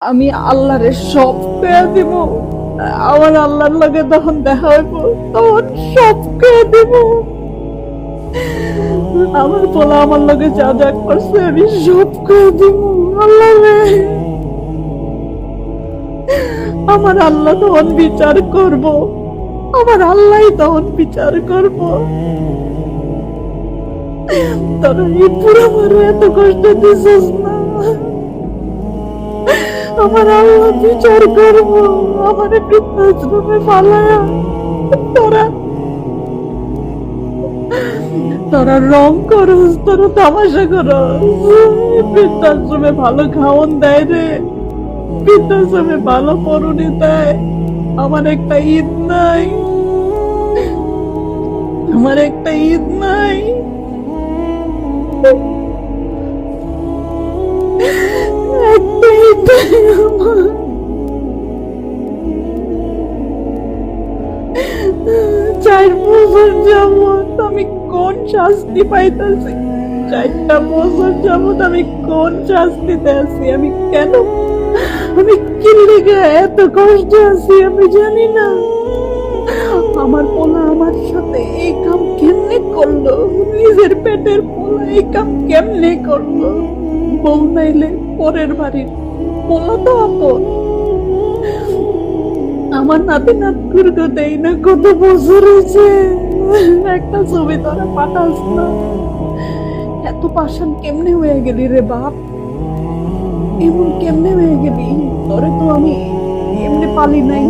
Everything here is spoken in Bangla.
আমি আল্লাহরে সব কইয়া দিব। আমার আল্লাহর লগে যখন দেখা হইব তখন সব কইয়া দিব। আমার পোলা আমার লগে যা যা করছে আমি সব কইয়া দিব। আল্লাহ রে, আমার আল্লাহ তখন বিচার করব। আমার আল্লাহই তখন বিচার করব। তোরা এই পুরো মারে এত কষ্ট দিছিস না, আমার আল্লাহ বিচার করব। আমার বৃদ্ধাশ্রমে ফালায়া তোরা তোরা রং করস, তোরা তামাশা করস। বৃদ্ধাশ্রমে ভালো খাওয়ান দেয় রে, বৃদ্ধাশ্রমে ভালো পরনে দেয়। আমার একটা ঈদ নাই, আমার একটা ঈদ নাই। একটা ঈদ নাই আমার। 4 বছর যাবত আমি কোন শাস্তি পাইতেছি? 4টা বছর যাবত আমি কোন শাস্তিতে আছি? আমি কেন, আমি কি লিগে এত কষ্ট আছি আমি জানি না। আমার পোলা আমার সাথে এই কাম কেমনে করলো? নিজের পেটের পোলা এই কাম কেমনে করলো? বউ নাইলে পরের বাড়ির পোলা তো আপন। আমার নাতি নাতকুরকে দেই না, কত বছর হয়েছে। একটা ছবি তোরা পাঠাস না। এত পাষাণ কেমনে হয়ে গেলি রে বাপ? এমন কেমনে হয়ে গেলি? তোরে তো আমি এমনি পালি নাই।